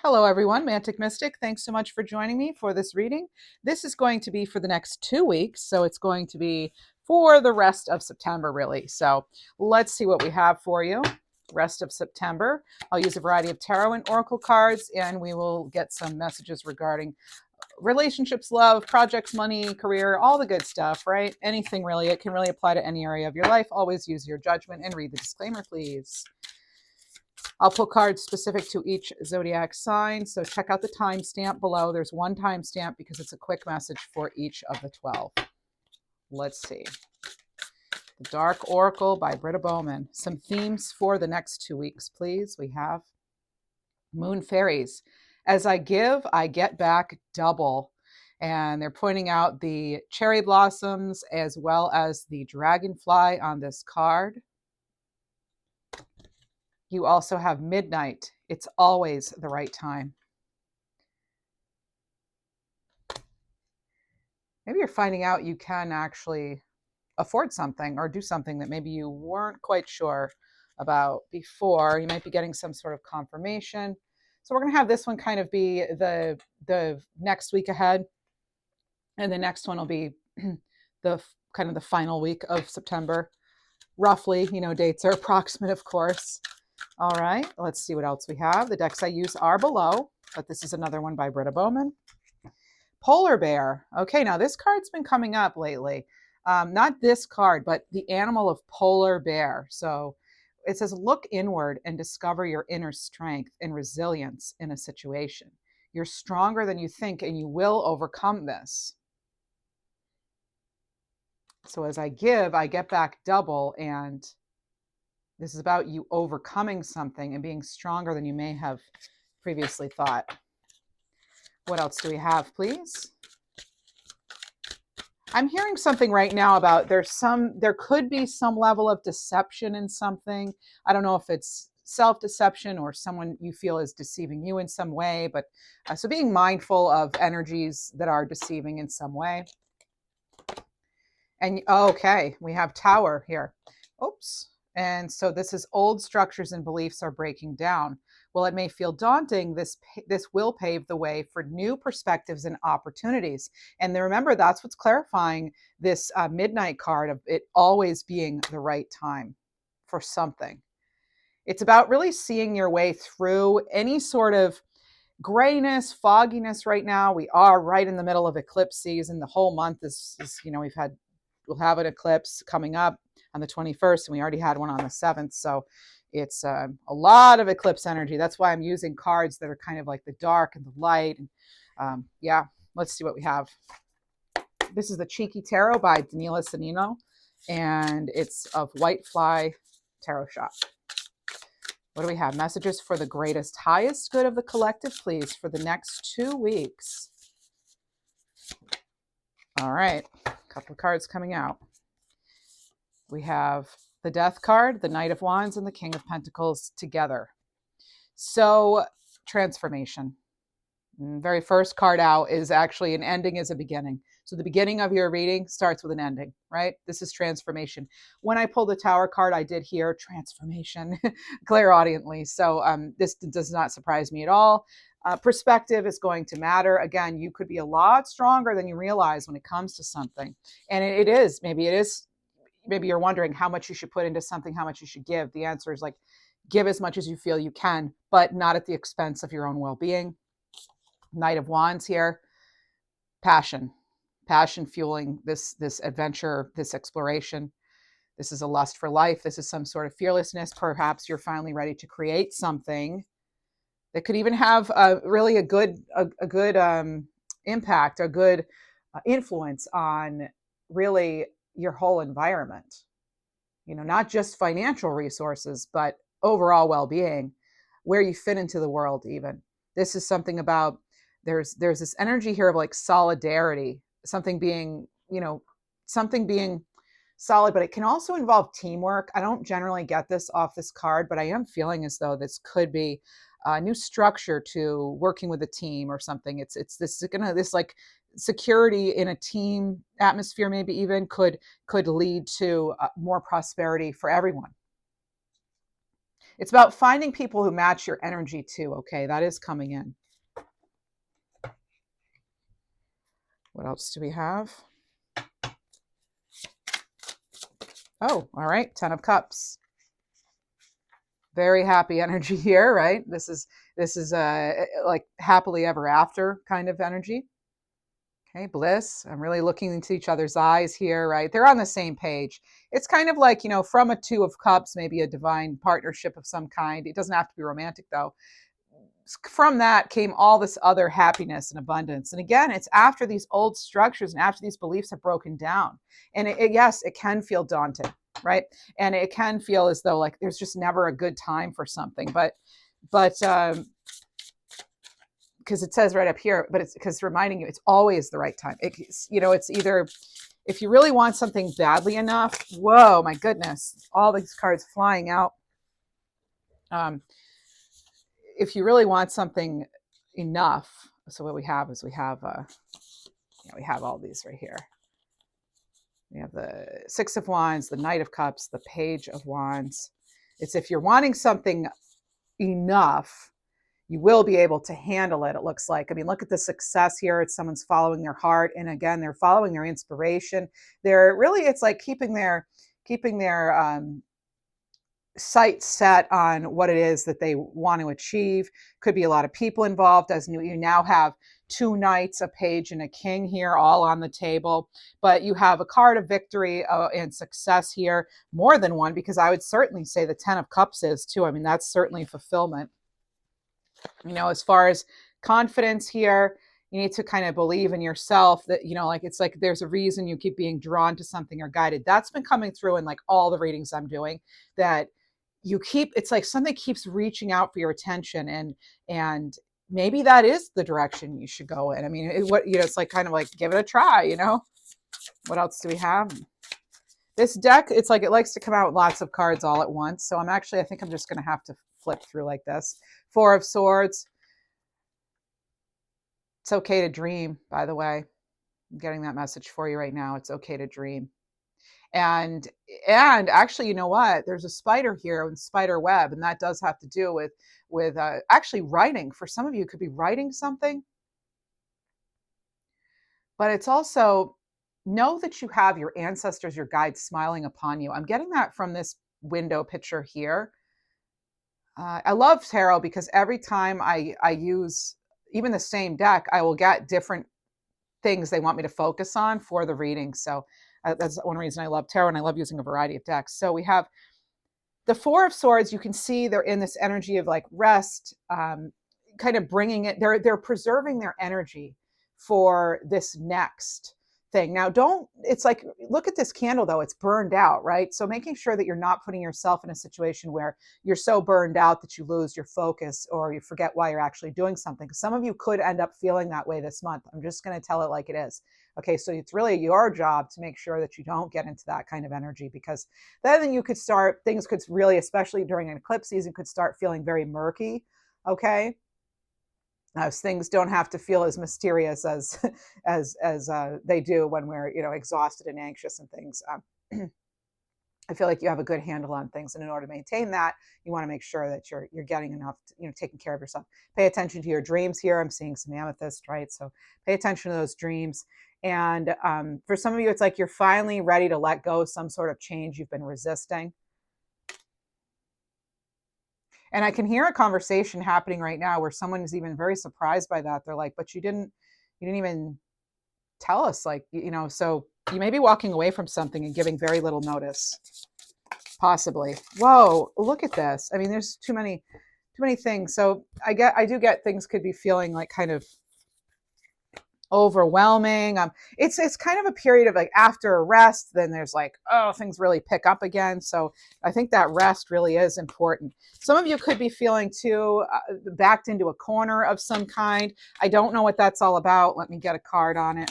Hello, everyone. Mantic Mystic. Thanks so much for joining me for this reading. This is going to be for the next 2 weeks, so it's going to be for the rest of September, really. So let's see what we have for you. Rest of September. I'll use a variety of tarot and oracle cards, and we will get some messages regarding relationships, love, projects, money, career, all the good stuff, right? Anything really. It can really apply to any area of your life. Always use your judgment and read the disclaimer, please. I'll pull cards specific to each zodiac sign, so check out the timestamp below. There's one timestamp because it's a quick message for each of the 12. Let's see. The Dark Oracle by Britta Bowman. Some themes for the next 2 weeks, please. We have Moon Fairies. As I give, I get back double. And they're pointing out the cherry blossoms as well as the dragonfly on this card. You also have midnight. It's always the right time. Maybe you're finding out you can actually afford something or do something that maybe you weren't quite sure about before. You might be getting some sort of confirmation. So we're going to have this one kind of be the next week ahead. And the next one will be the kind of the final week of September. Roughly, dates are approximate, of course. All right, let's see what else we have. The decks I use are below, but this is another one by Britta Bowman. Polar bear. Okay, now this card's been coming up lately. Not this card, but the animal of polar bear. So it says, look inward and discover your inner strength and resilience in a situation. You're stronger than you think, and you will overcome this. So as I give, I get back double, and this is about you overcoming something and being stronger than you may have previously thought. What else do we have, please? I'm hearing something right now about there could be some level of deception in something. I don't know if it's self-deception or someone you feel is deceiving you in some way, but so being mindful of energies that are deceiving in some way. And okay, we have Tower here. Oops. And so this is old structures and beliefs are breaking down. While it may feel daunting, this will pave the way for new perspectives and opportunities. And then remember, that's what's clarifying this midnight card of it always being the right time for something. It's about really seeing your way through any sort of grayness, fogginess right now. We are right in the middle of eclipse season. The whole month is we'll have an eclipse coming up on the 21st, and we already had one on the 7th. So it's a lot of eclipse energy. That's why I'm using cards that are kind of like the dark and the light. And yeah, let's see what we have. This is the Cheeky Tarot by Daniela Sanino, and it's of White Fly Tarot Shop. What do we have? Messages for the greatest, highest good of the collective, please, for the next 2 weeks. All right, a couple of cards coming out. We have the Death card, the Knight of Wands, and the King of Pentacles together. So, transformation. Very first card out is actually an ending is a beginning. So the beginning of your reading starts with an ending, right? This is transformation. When I pulled the Tower card, I did hear transformation clairaudiently. So this does not surprise me at all. Perspective is going to matter. Again, you could be a lot stronger than you realize when it comes to something. And it is. Maybe you're wondering how much you should put into something, how much you should give. The answer is give as much as you feel you can, but not at the expense of your own well-being. Knight of Wands here. Passion fueling this adventure, this exploration. This is a lust for life. This is some sort of fearlessness. Perhaps you're finally ready to create something that could even have really a good impact, a good influence on really your whole environment. Not just financial resources, but overall well-being, where you fit into the world even. This is something about, there's this energy here of solidarity, something being solid, but it can also involve teamwork. I don't generally get this off this card, but I am feeling as though this could be a new structure to working with a team or something. It's this security in a team atmosphere, maybe even could lead to more prosperity for everyone. It's about finding people who match your energy too. Okay, that is coming in. What else do we have? Oh, all right. 10 of Cups. Very happy energy here, right? This is like happily ever after kind of energy. Okay, bliss. I'm really looking into each other's eyes here, right? They're on the same page. It's kind of like, from a 2 of Cups, maybe a divine partnership of some kind. It doesn't have to be romantic though. From that came all this other happiness and abundance. And again, it's after these old structures and after these beliefs have broken down. And yes, it can feel daunting, right? And it can feel as though like there's just never a good time for something. But because it says right up here, but it's because reminding you, it's always the right time. It's either if you really want something badly enough. Whoa, my goodness, all these cards flying out. If you really want something enough, so what we have is we have all these right here. We have the 6 of Wands, the Knight of Cups, the Page of Wands. It's if you're wanting something enough, you will be able to handle it, it looks like. I mean, look at the success here. It's someone's following their heart. And again, they're following their inspiration. It's like keeping their sight set on what it is that they want to achieve. Could be a lot of people involved, as you now have 2 knights, a page, and a king here all on the table. But you have a card of victory and success here, more than one, because I would certainly say the 10 of Cups is too. I mean, that's certainly fulfillment. As far as confidence here, you need to kind of believe in yourself that, it's like there's a reason you keep being drawn to something or guided. That's been coming through in like all the readings I'm doing, that it's like something keeps reaching out for your attention, and maybe that is the direction you should go in. I mean, it's like kind of like give it a try, What else do we have? This deck, it's like it likes to come out with lots of cards all at once. So I think I'm just going to have to flip through like this. 4 of Swords. It's okay to dream, by the way. I'm getting that message for you right now. It's okay to dream. And actually, you know what? There's a spider here and spider web, and that does have to do with actually writing. For some of you, it could be writing something. But it's also, know that you have your ancestors, your guides smiling upon you. I'm getting that from this window picture here. I love tarot because every time I use even the same deck, I will get different things they want me to focus on for the reading. So that's one reason I love tarot, and I love using a variety of decks. So we have the 4 of Swords. You can see they're in this energy of like rest, kind of bringing it. They're preserving their energy for this next thing. Now, it's like, look at this candle though, it's burned out, right? So making sure that you're not putting yourself in a situation where you're so burned out that you lose your focus or you forget why you're actually doing something. Some of you could end up feeling that way this month. I'm just going to tell it like it is. Okay, so it's really your job to make sure that you don't get into that kind of energy, because then you could start, things could really, especially during an eclipse season, could start feeling very murky. Okay. Things don't have to feel as mysterious as they do when we're exhausted and anxious and things. I feel like you have a good handle on things, and in order to maintain that, you want to make sure that you're getting enough, taking care of yourself. Pay attention to your dreams here. I'm seeing some amethyst, right? So pay attention to those dreams. And for some of you, it's like you're finally ready to let go of some sort of change you've been resisting. And I can hear a conversation happening right now where someone is even very surprised by that. They're like, but you didn't even tell us, like, so you may be walking away from something and giving very little notice, possibly. Whoa, look at this. I mean, there's too many things. So I do get things could be feeling like kind of overwhelming. It's kind of a period of like after a rest, then there's like, oh, things really pick up again. So I think that rest really is important. Some of you could be feeling too backed into a corner of some kind. I don't know what that's all about. Let me get a card on it.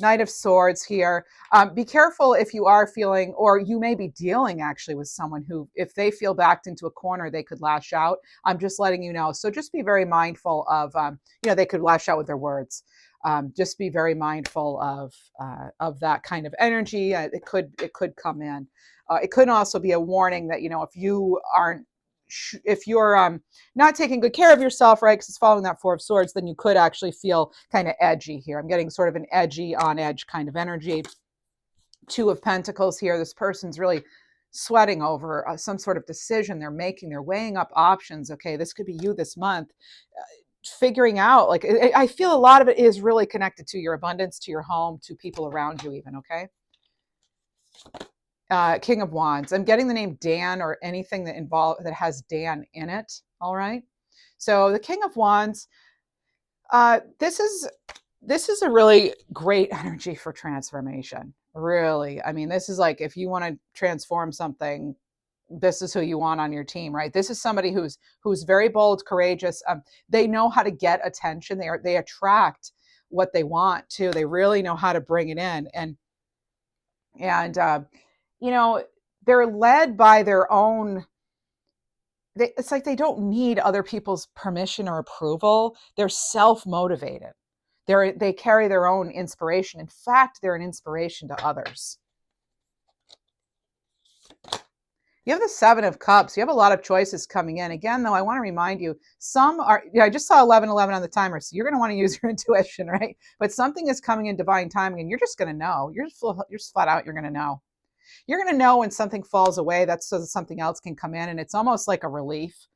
Knight of Swords here. Be careful if you are feeling, or you may be dealing actually with someone who, if they feel backed into a corner, they could lash out. I'm just letting you know. So just be very mindful of, they could lash out with their words. Just be very mindful of that kind of energy. It could come in. It could also be a warning that, if you aren't if you're not taking good care of yourself, right, because it's following that Four of Swords, then you could actually feel kind of edgy here. I'm getting sort of an edgy, on edge kind of energy. Two of Pentacles here. This person's really sweating over some sort of decision they're making. They're weighing up options. Okay, this could be you this month. Figuring out, like, I feel a lot of it is really connected to your abundance, to your home, to people around you even, okay? King of Wands. I'm getting the name Dan or anything that has Dan in it, all right? So the King of Wands, this is a really great energy for transformation, really. I mean, this is like, if you want to transform something, this is who you want on your team, right? This is somebody who's very bold, courageous. They know how to get attention. They attract what they want to. They really know how to bring it in, and you know, they're led by their own. It's like they don't need other people's permission or approval. They're self-motivated. They carry their own inspiration. In fact, they're an inspiration to others. You have the Seven of Cups. You have a lot of choices coming in. Again, though, I want to remind you, some are, I just saw 11:11 on the timer, so you're going to want to use your intuition, right? But something is coming in divine timing, and you're just going to know. You're just flat out, you're going to know. You're going to know when something falls away. That's so that something else can come in, and it's almost like a relief.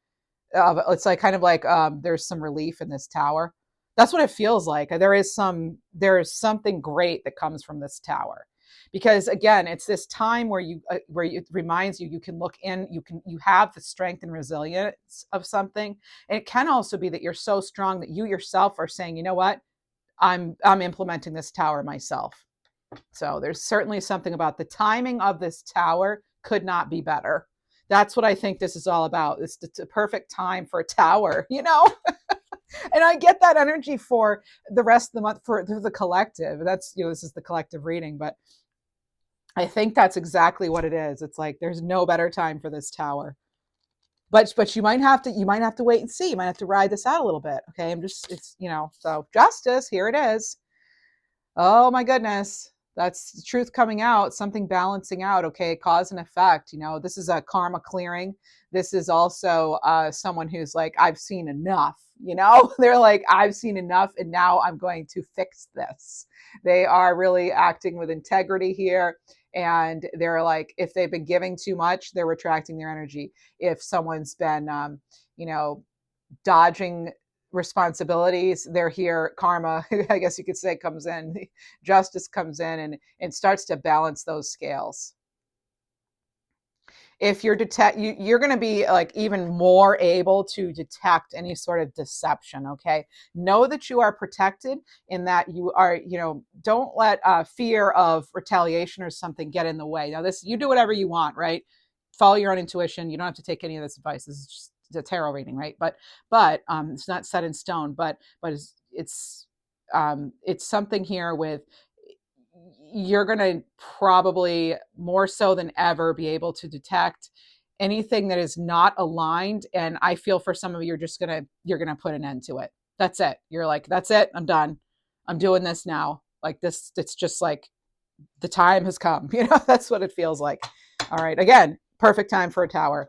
It's like kind of like there's some relief in this tower. That's what it feels like. There is something great that comes from this tower. Because again, it's this time where it reminds you can look in, you have the strength and resilience of something. And it can also be that you're so strong that you yourself are saying, you know what, I'm implementing this tower myself. So there's certainly something about the timing of this tower could not be better. That's what I think this is all about. It's a perfect time for a tower, you know? And I get that energy for the rest of the month for the collective. That's, this is the collective reading, but I think that's exactly what it is. It's like there's no better time for this tower. But you might have to wait and see. You might have to ride this out a little bit. Okay. So justice, here it is. Oh my goodness. That's the truth coming out, something balancing out. Okay. Cause and effect. This is a karma clearing. This is also someone who's like, I've seen enough. They're like, I've seen enough, and now I'm going to fix this. They are really acting with integrity here. And they're like, if they've been giving too much, they're retracting their energy. If someone's been, dodging responsibilities, they're here. Karma, I guess you could say, comes in. Justice comes in and starts to balance those scales. If you're you're going to be like even more able to detect any sort of deception. Okay. Know that you are protected, in that you are, don't let fear of retaliation or something get in the way. Now you do whatever you want, right? Follow your own intuition. You don't have to take any of this advice. This is just a tarot reading, right? But it's not set in stone, but it's something here with, you're going to probably more so than ever be able to detect anything that is not aligned. And I feel for some of you, you're going to put an end to it. That's it. You're like, that's it. I'm done. I'm doing this now. Like this, it's just like the time has come, that's what it feels like. All right. Again, perfect time for a tower,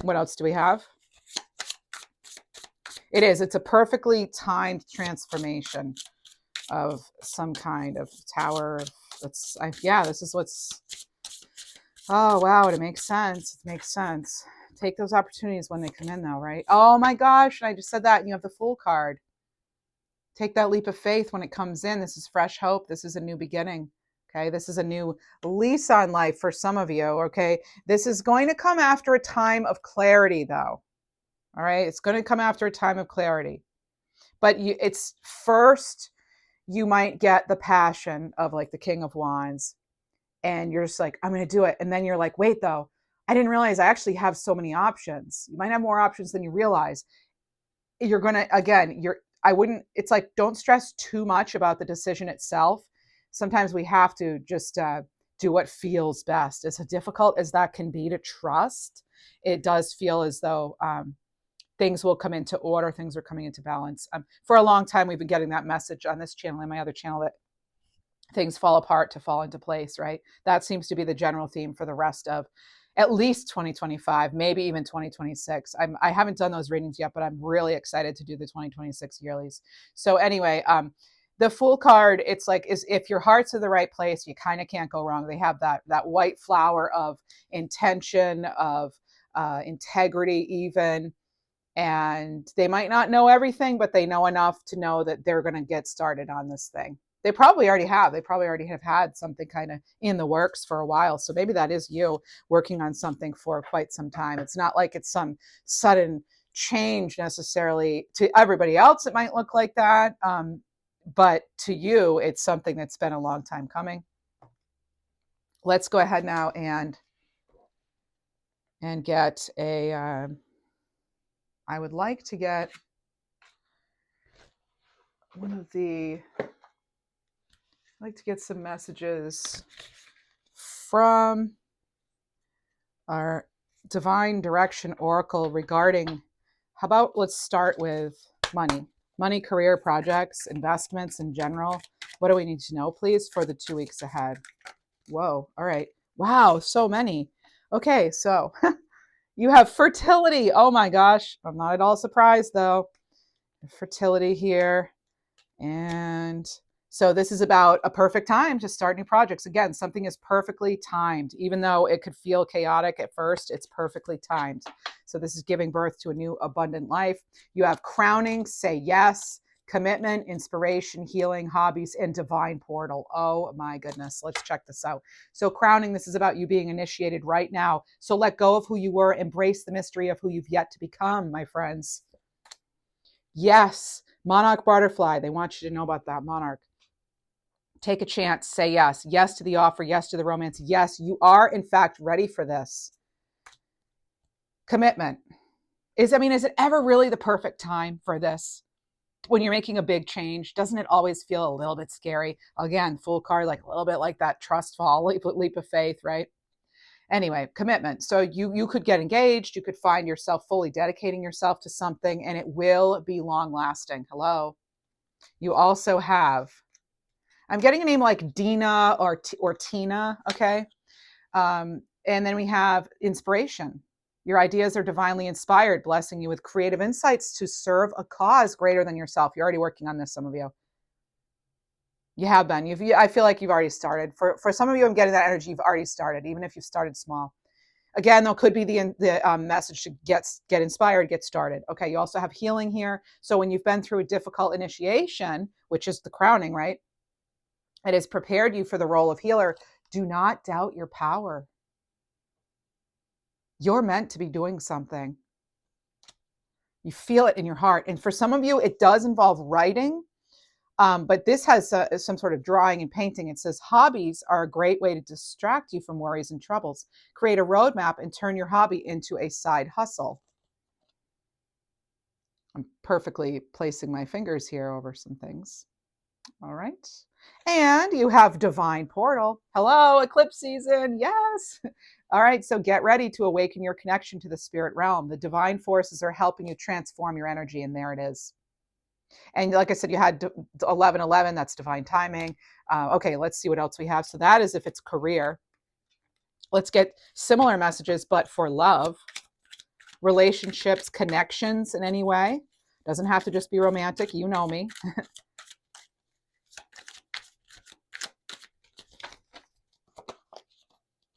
What else do we have? It's a perfectly timed transformation of some kind of tower. This is what's, oh wow, it makes sense. Take those opportunities when they come in, though, right? Oh my gosh, I just said that, and you have the Fool card. Take that leap of faith when it comes in. This is fresh hope. This is a new beginning. Okay, this is a new lease on life for some of you. Okay, this is going to come after a time of clarity, though. All right, it's going to come after a time of clarity, but it's first. You might get the passion of like the King of Wands, and you're just like, I'm going to do it. And then you're like, wait, though, I didn't realize I actually have so many options. You might have more options than you realize. You're going to, again, it's like, don't stress too much about the decision itself. Sometimes we have to just do what feels best. As difficult as that can be to trust, it does feel as though, things will come into order. Things are coming into balance. For a long time, we've been getting that message on this channel and my other channel that things fall apart to fall into place, right? That seems to be the general theme for the rest of at least 2025, maybe even 2026. I haven't done those readings yet, but I'm really excited to do the 2026 yearlies. So anyway, the Fool card, it's like, is if your heart's in the right place, you kind of can't go wrong. They have that white flower of intention, of integrity even. And they might not know everything, but they know enough to know that they're going to get started on this thing. They probably already have. They probably already have had something kind of in the works for a while. So maybe that is you working on something for quite some time. It's not like it's some sudden change necessarily. To everybody else, it might look like that. But to you, it's something that's been a long time coming. Let's go ahead now and get a... I would like to get some messages from our Divine Direction Oracle regarding, how about let's start with money, career, projects, investments in general. What do we need to know, please, for the 2 weeks ahead? Whoa. All right. Wow. So many. Okay. So you have fertility. Oh my gosh. I'm not at all surprised though. Fertility here. And so this is about a perfect time to start new projects. Again, something is perfectly timed. Even though it could feel chaotic at first, it's perfectly timed. So this is giving birth to a new abundant life. You have crowning, say yes, commitment, inspiration, healing, hobbies, and divine portal. Oh my goodness. Let's check this out. So crowning, this is about you being initiated right now. So let go of who you were, embrace the mystery of who you've yet to become, my friends. Yes. Monarch butterfly. They want you to know about that, Monarch. Take a chance. Say yes. Yes to the offer. Yes to the romance. Yes, you are, in fact, ready for this. Commitment. Is it ever really the perfect time for this? When you're making a big change, doesn't it always feel a little bit scary? Again, Fool card, like a little bit like that trust fall, leap of faith, right? Anyway, commitment. So you could get engaged. You could find yourself fully dedicating yourself to something, and it will be long lasting. Hello. You also have, I'm getting a name like Dina or Tina. Okay. And then we have inspiration. Your ideas are divinely inspired, blessing you with creative insights to serve a cause greater than yourself. You're already working on this, some of you. You have been. I feel like you've already started. For some of you, I'm getting that energy. You've already started, even if you've started small. Again, there could be the message to get inspired, get started. Okay, you also have healing here. So when you've been through a difficult initiation, which is the crowning, right? It has prepared you for the role of healer. Do not doubt your power. You're meant to be doing something. You feel it in your heart. And for some of you, it does involve writing. But this has some sort of drawing and painting. It says hobbies are a great way to distract you from worries and troubles. Create a roadmap and turn your hobby into a side hustle. I'm perfectly placing my fingers here over some things. All right. And you have divine portal. Hello, eclipse season. Yes. All right. So get ready to awaken your connection to the spirit realm. The divine forces are helping you transform your energy. And there it is. And like I said, you had 1111, that's divine timing. Okay, let's see what else we have. So that is if it's career. Let's get similar messages, but for love, relationships, connections in any way. Doesn't have to just be romantic. You know me.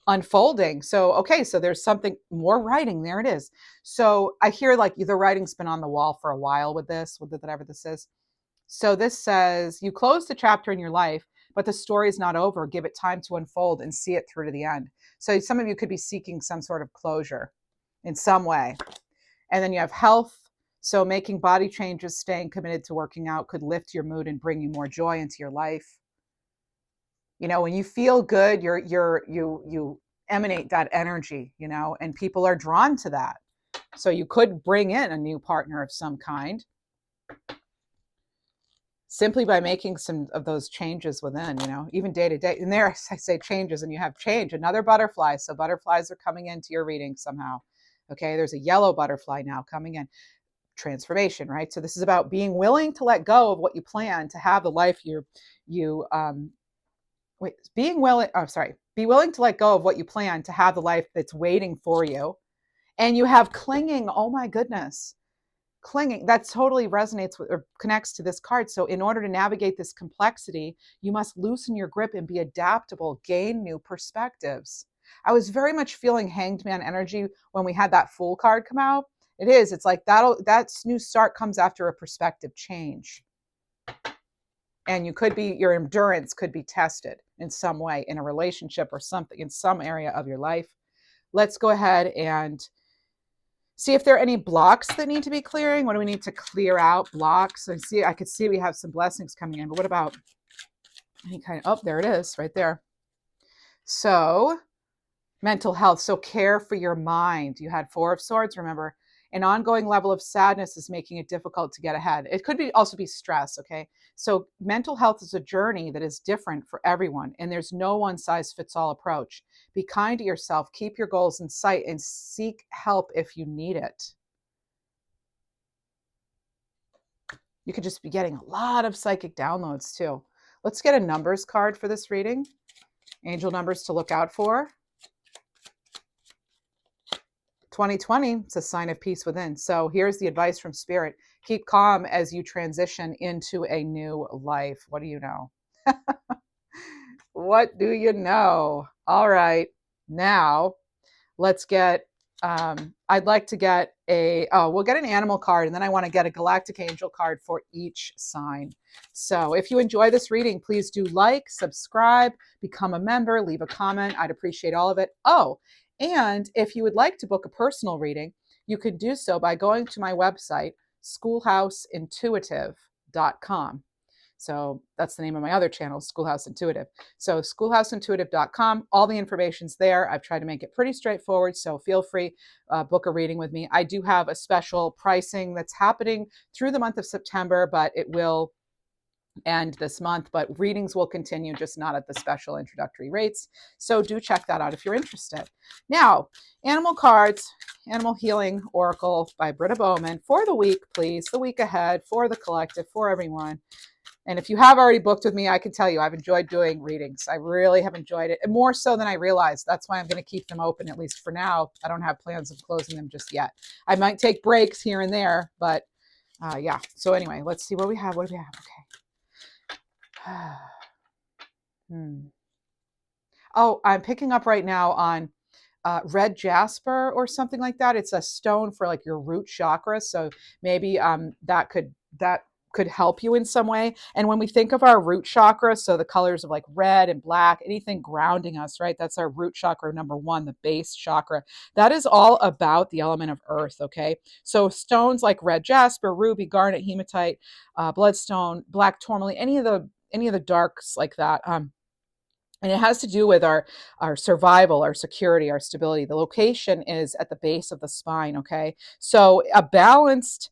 Unfolding. So, okay, so there's something more writing. There it is. So I hear like the writing's been on the wall for a while with this, with whatever this is. So this says, you close the chapter in your life, but the story is not over. Give it time to unfold and see it through to the end. So some of you could be seeking some sort of closure in some way. And then you have health. So making body changes, staying committed to working out could lift your mood and bring you more joy into your life. You know, when you feel good, you emanate that energy, you know, and people are drawn to that. So you could bring in a new partner of some kind simply by making some of those changes within, you know, even day to day. And there I say changes and you have change, another butterfly. So butterflies are coming into your reading somehow. Okay, there's a yellow butterfly now coming in. Transformation, right? So this is about being willing to let go of what you plan to have the life being willing, Be willing to let go of what you plan to have the life that's waiting for you. And you have clinging. Oh my goodness. Clinging. That totally resonates with or connects to this card. So in order to navigate this complexity, you must loosen your grip and be adaptable, gain new perspectives. I was very much feeling Hanged Man energy when we had that Fool card come out. It is. It's like that new start comes after a perspective change. And your endurance could be tested in some way in a relationship or something in some area of your life. Let's go ahead and see if there are any blocks that need to be clearing. What do we need to clear out? Blocks. I could see we have some blessings coming in, but what about any kind of, oh, there it is right there. So mental health. So care for your mind. You had 4 of Swords, remember. An ongoing level of sadness is making it difficult to get ahead. It could also be stress, okay? So mental health is a journey that is different for everyone, and there's no one-size-fits-all approach. Be kind to yourself, keep your goals in sight, and seek help if you need it. You could just be getting a lot of psychic downloads too. Let's get a numbers card for this reading. Angel numbers to look out for. 2020, it's a sign of peace within. So here's the advice from Spirit. Keep calm as you transition into a new life. What do you know? What do you know? All right. Now, let's get, I'd like to get we'll get an animal card, and then I want to get a galactic angel card for each sign. So if you enjoy this reading, please do like, subscribe, become a member, leave a comment. I'd appreciate all of it. Oh, and if you would like to book a personal reading, you can do so by going to my website, schoolhouseintuitive.com. So that's the name of my other channel, Schoolhouse Intuitive. So schoolhouseintuitive.com, all the information's there. I've tried to make it pretty straightforward, so feel free, book a reading with me. I do have a special pricing that's happening through the month of September, but it will end this month, but readings will continue, just not at the special introductory rates. So do check that out if you're interested. Now, animal cards, Animal Healing Oracle by Britta Bowman for the week, please, the week ahead, for the collective, for everyone. And if you have already booked with me, I can tell you I've enjoyed doing readings. I really have enjoyed it, and more so than I realized. That's why I'm going to keep them open, at least for now. I don't have plans of closing them just yet. I might take breaks here and there, but yeah. So anyway, let's see what we have. What do we have? Okay. Oh, I'm picking up right now on red jasper or something like that. It's a stone for like your root chakra. So maybe that could help you in some way. And when we think of our root chakra, so the colors of like red and black, anything grounding us, right? That's our root chakra, number 1, the base chakra. That is all about the element of earth, okay? So stones like red jasper, ruby, garnet, hematite, bloodstone, black tourmaline, any of the darks like that. And it has to do with our survival, our security, our stability. The location is at the base of the spine, okay? So a balanced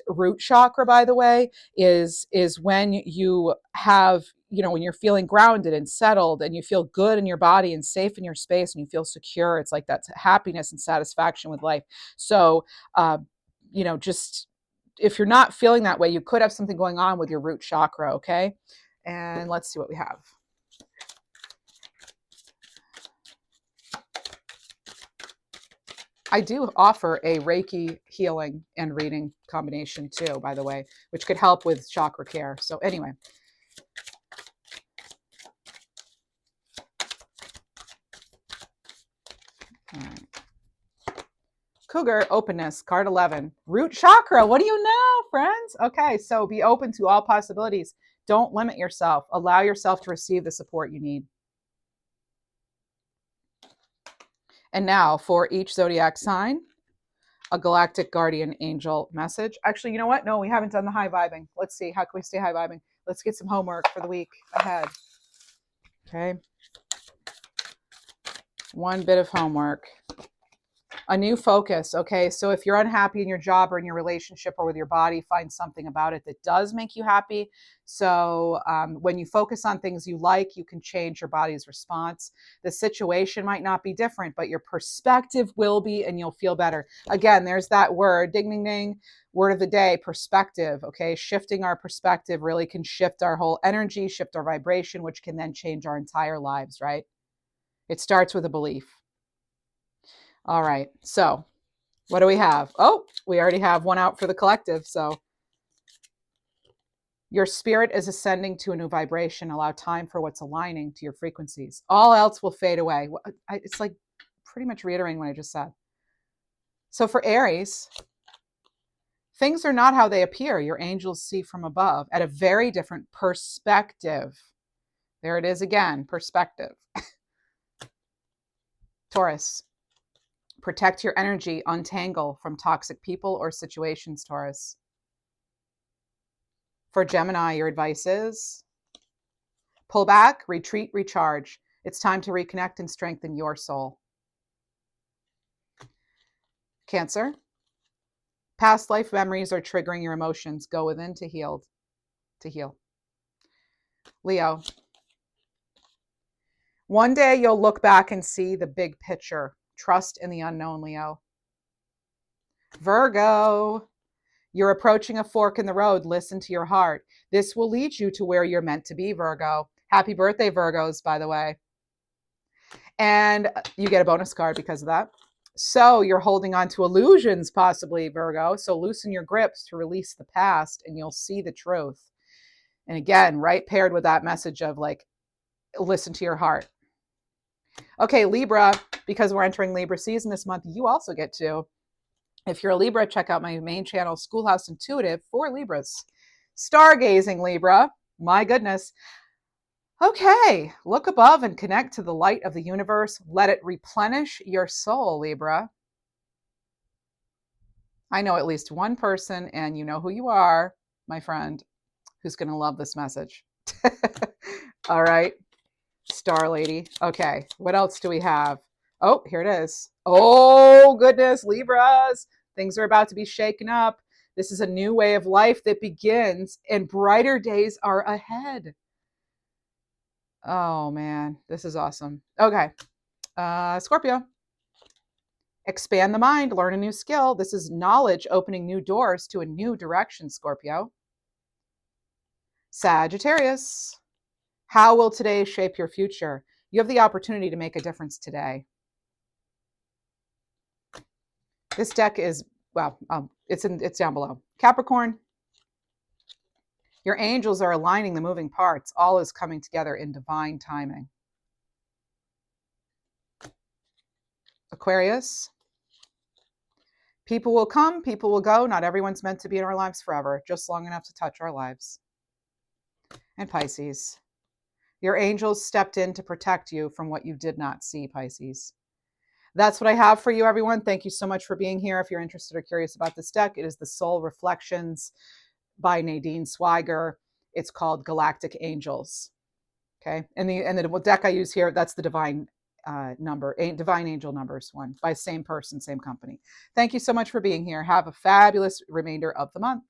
root chakra, by the way, is when you have, when you're feeling grounded and settled and you feel good in your body and safe in your space and you feel secure. It's like that happiness and satisfaction with life. So, just if you're not feeling that way, you could have something going on with your root chakra, okay? And let's see what we have. I do offer a Reiki healing and reading combination too, by the way, which could help with chakra care. So anyway. All right. Cougar, openness, card 11. Root chakra, what do you know, friends? Okay, so be open to all possibilities. Don't limit yourself. Allow yourself to receive the support you need. And now for each zodiac sign, a galactic guardian angel message. Actually, you know what? No, we haven't done the high vibing. Let's see. How can we stay high vibing? Let's get some homework for the week ahead. Okay. One bit of homework. A new focus. Okay. So if you're unhappy in your job or in your relationship or with your body, find something about it that does make you happy. So when you focus on things you like, you can change your body's response. The situation might not be different, but your perspective will be, and you'll feel better. Again, there's that word, ding, ding, ding, word of the day, perspective. Okay. Shifting our perspective really can shift our whole energy, shift our vibration, which can then change our entire lives, right? It starts with a belief. All right. So what do we have? Oh, we already have one out for the collective. So your spirit is ascending to a new vibration. Allow time for what's aligning to your frequencies. All else will fade away. It's like pretty much reiterating what I just said. So for Aries, things are not how they appear. Your angels see from above at a very different perspective. There it is again, perspective. Taurus, protect your energy, untangle from toxic people or situations, Taurus. For Gemini, your advice is pull back, retreat, recharge. It's time to reconnect and strengthen your soul. Cancer, past life memories are triggering your emotions. Go within to heal. Leo, one day you'll look back and see the big picture. Trust in the unknown, Leo. Virgo, you're approaching a fork in the road. Listen to your heart. This will lead you to where you're meant to be, Virgo. Happy birthday, Virgos, by the way. And you get a bonus card because of that. So you're holding on to illusions, possibly, Virgo. So loosen your grips to release the past and you'll see the truth. And again, right paired with that message of like, listen to your heart. Okay, Libra, because we're entering Libra season this month, you also get to. If you're a Libra, check out my main channel, Schoolhouse Intuitive for Libras. Stargazing, Libra. My goodness. Okay, look above and connect to the light of the universe. Let it replenish your soul, Libra. I know at least one person, and you know who you are, my friend, who's going to love this message. All right, Star Lady. Okay, what else do we have? Oh, here it is. Oh, goodness, Libras. Things are about to be shaken up. This is a new way of life that begins, and brighter days are ahead. Oh, man, this is awesome. Okay, Scorpio. Expand the mind, learn a new skill. This is knowledge opening new doors to a new direction, Scorpio. Sagittarius. How will today shape your future? You have the opportunity to make a difference today. This deck is, well, it's down below. Capricorn. Your angels are aligning the moving parts. All is coming together in divine timing. Aquarius. People will come, people will go. Not everyone's meant to be in our lives forever, just long enough to touch our lives. And Pisces. Your angels stepped in to protect you from what you did not see, Pisces. That's what I have for you, everyone. Thank you so much for being here. If you're interested or curious about this deck, it is the Soul Reflections by Nadine Swiger. It's called Galactic Angels. Okay. And the deck I use here, that's the Divine Divine Angel Numbers one by same person, same company. Thank you so much for being here. Have a fabulous remainder of the month.